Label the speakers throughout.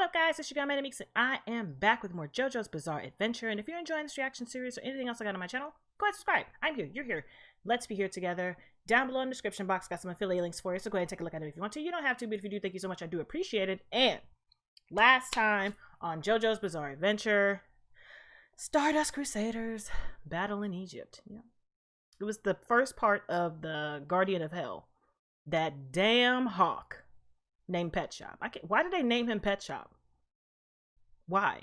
Speaker 1: What up, guys? It's your girl ManicMeeks, and I am back with more JoJo's Bizarre Adventure. And if you're enjoying this reaction series or anything else I got on my channel, go ahead and subscribe. I'm here. You're here. Let's be here together. Down below in the description box, got some affiliate links for you, so go ahead and take a look at them if you want to. You don't have to, but if you do, thank you so much. I do appreciate it. And last time on JoJo's Bizarre Adventure, Stardust Crusaders battle in Egypt. Yeah, it was the first part of the Guardian of Hell. That damn hawk named Pet Shop. Why did they name him Pet Shop? Why?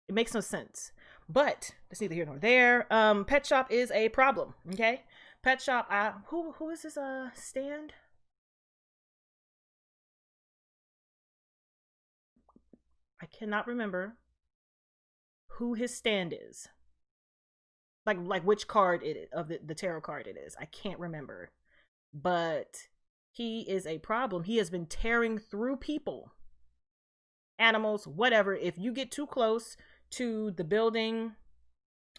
Speaker 1: It makes no sense. But that's neither here nor there. Pet Shop is a problem. Okay, Pet Shop. Who is this? Stand. I cannot remember who his stand is. Like which card it is, of the tarot card it is. I can't remember. But he is a problem. He has been tearing through people, animals, whatever. If you get too close to the building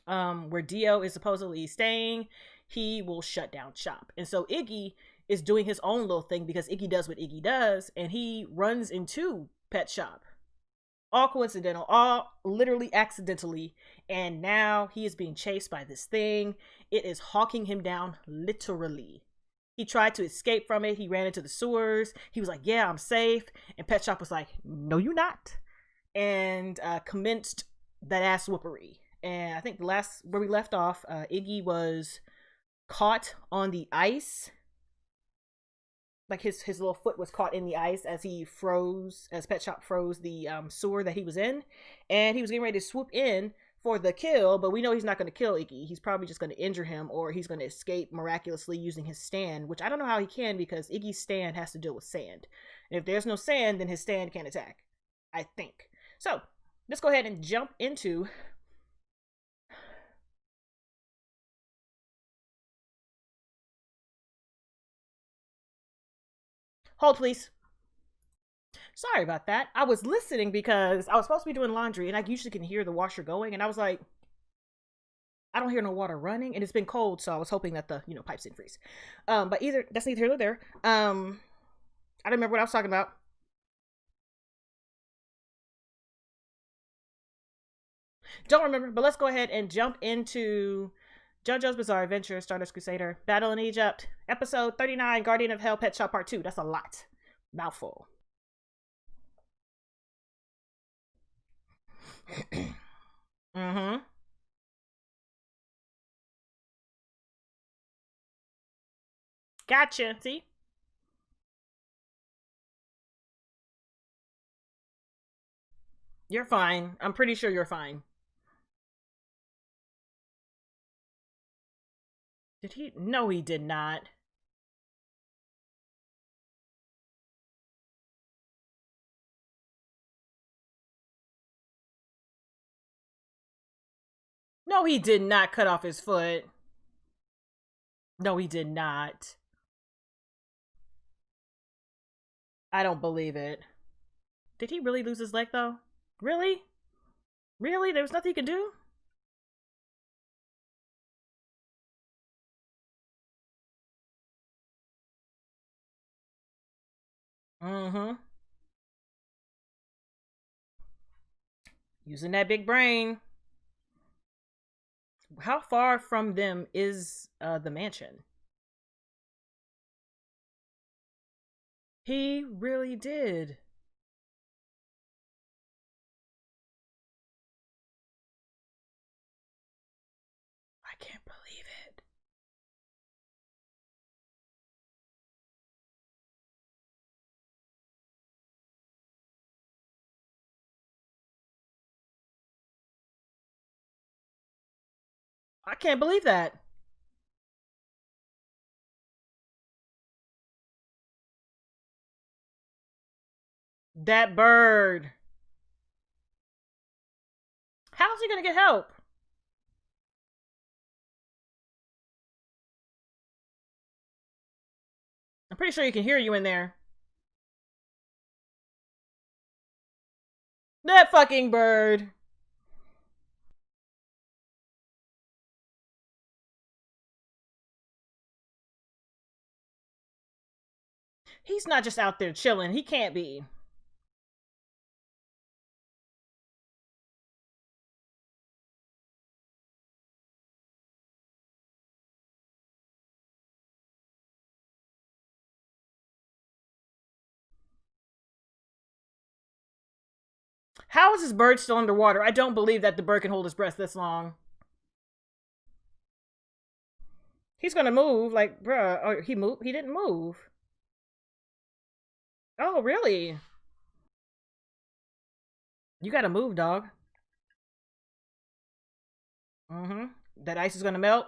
Speaker 1: where Dio is supposedly staying, he will shut down shop. And so Iggy is doing his own little thing because Iggy does what Iggy does, and he runs into Pet Shop. All coincidental, all literally accidentally, and now he is being chased by this thing. It is hawking him down, literally. He tried to escape from it. He ran into the sewers. He was like, yeah, I'm safe. And Pet Shop was like, no, you're not. And commenced that ass whoopery. And I think the last where we left off, Iggy was caught on the ice. Like his little foot was caught in the ice as he froze, as Pet Shop froze the sewer that he was in. And he was getting ready to swoop in for the kill, but we know he's not going to kill Iggy. He's probably just going to injure him, or he's going to escape miraculously using his stand, which I don't know how he can, because Iggy's stand has to deal with sand. And if there's no sand, then his stand can't attack, I think. So let's go ahead and jump into hold, please. Sorry about that. I was listening because I was supposed to be doing laundry, and I usually can hear the washer going, and I was like, I don't hear no water running, and it's been cold, so I was hoping that the pipes didn't freeze. But that's neither here nor there. I don't remember what I was talking about. Don't remember, but let's go ahead and jump into JoJo's Bizarre Adventure, Stardust Crusader, Battle in Egypt, Episode 39, Guardian of Hell, Pet Shop Part 2. That's a lot. Mouthful. Mm-hmm. Gotcha. See? You're fine. I'm pretty sure you're fine. Did he? No, he did not. No, he did not cut off his foot. No, he did not. I don't believe it. Did he really lose his leg, though? Really? Really? There was nothing he could do? Mm-hmm. Using that big brain. How far from them is the mansion? He really did. I can't believe it. I can't believe that. That bird. How's he gonna get help? I'm pretty sure he can hear you in there. That fucking bird. He's not just out there chilling. He can't be. How is this bird still underwater? I don't believe that the bird can hold his breath this long. He's gonna move, like, bruh. Oh, he moved. He didn't move. Oh, really? You gotta move, dog. Mm-hmm. That ice is gonna melt.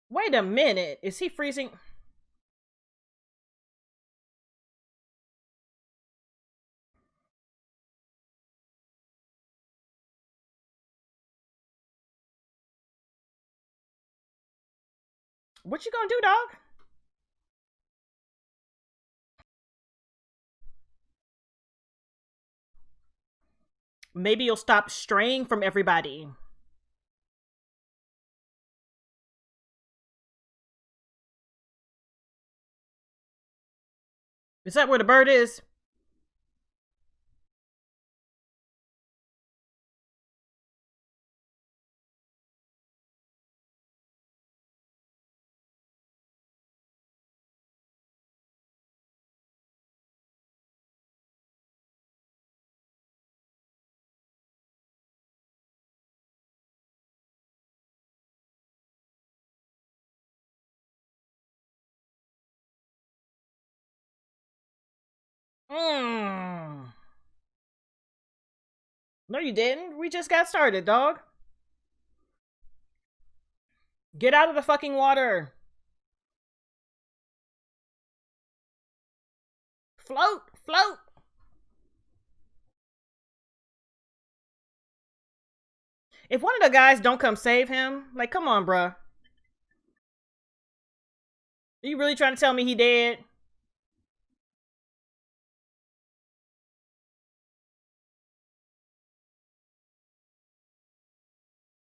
Speaker 1: Wait a minute. Is he freezing? What you gonna do, dog? Maybe you'll stop straying from everybody. Is that where the bird is? Mm. No, you didn't. We just got started, dog. Get out of the fucking water. Float, float. If one of the guys don't come save him, like, come on, bruh. Are you really trying to tell me he dead?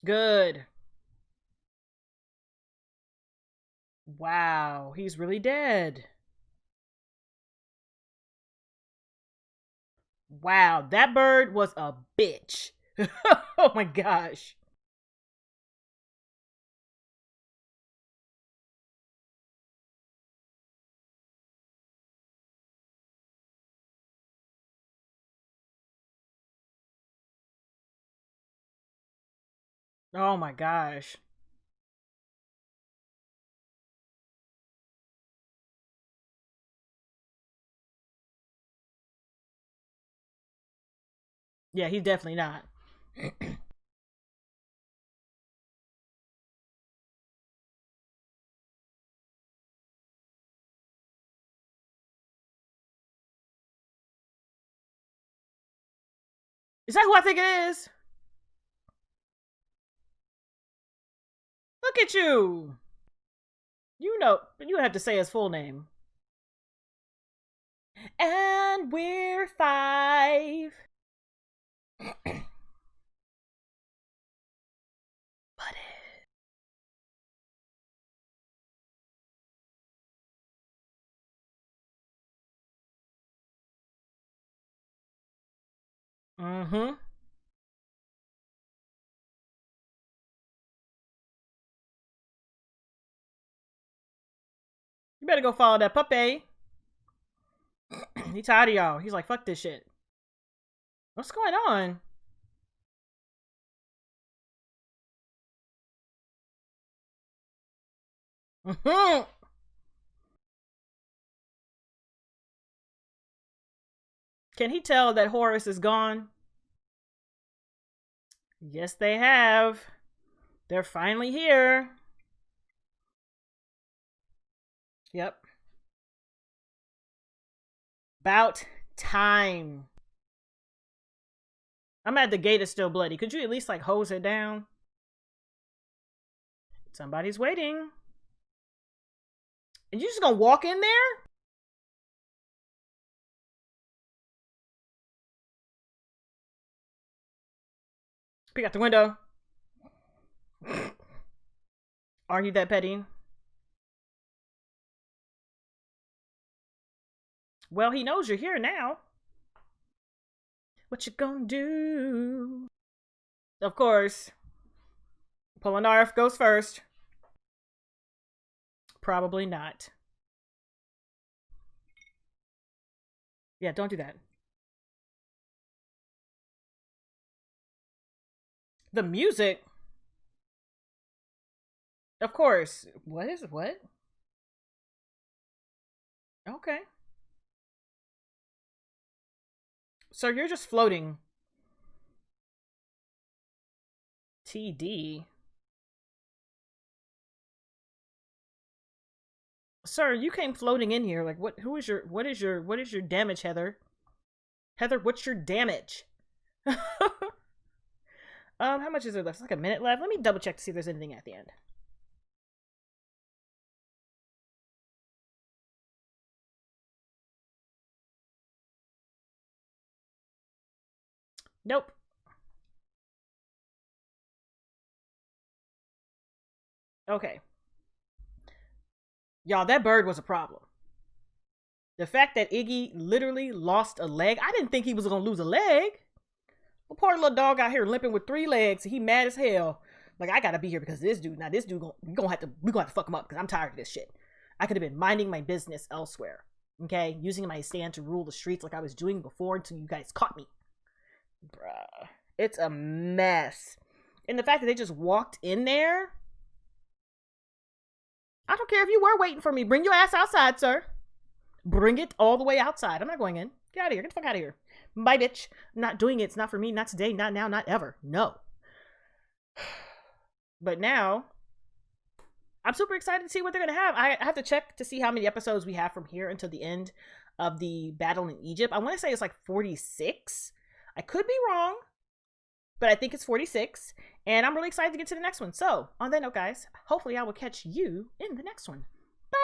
Speaker 1: Good. Wow, he's really dead. Wow, that bird was a bitch. Oh my gosh. Oh my gosh. Yeah, he's definitely not. Is that who I think it is? Look at you. You know, you have to say his full name. And we're five. Buddy. Mm-hmm. You better go follow that puppy. He tired of y'all. He's like, fuck this shit. What's going on? Mm-hmm. Can he tell that Horace is gone? Yes, they have. They're finally here. Yep. About time. I'm at the gate, is still bloody. Could you at least like hose it down? Somebody's waiting. And you just gonna walk in there? Peek out the window. Are you that petty? Well, he knows you're here now. What you gonna do? Of course. Polnareff goes first. Probably not. Yeah, don't do that. The music, of course. What is what? Okay. So you're just floating. TD. Sir, you came floating in here. Like what what is your damage, Heather? Heather, what's your damage? How much is there left? It's like a minute left. Let me double check to see if there's anything at the end. Nope. Okay. Y'all, that bird was a problem. The fact that Iggy literally lost a leg, I didn't think he was gonna lose a leg. The poor little dog out here limping with 3 legs. He mad as hell. Like, I gotta be here because this dude. Now this dude we gonna have to fuck him up because I'm tired of this shit. I could have been minding my business elsewhere. Okay, using my stand to rule the streets like I was doing before until you guys caught me. Bruh, it's a mess. And the fact that they just walked in there. I don't care if you were waiting for me. Bring your ass outside, sir. Bring it all the way outside. I'm not going in. Get out of here. Get the fuck out of here. Bye, bitch. I'm not doing it. It's not for me. Not today. Not now. Not ever. No. But now, I'm super excited to see what they're going to have. I have to check to see how many episodes we have from here until the end of the battle in Egypt. I want to say it's like 46. I could be wrong, but I think it's 46. And I'm really excited to get to the next one. So, on that note, guys, hopefully I will catch you in the next one. Bye!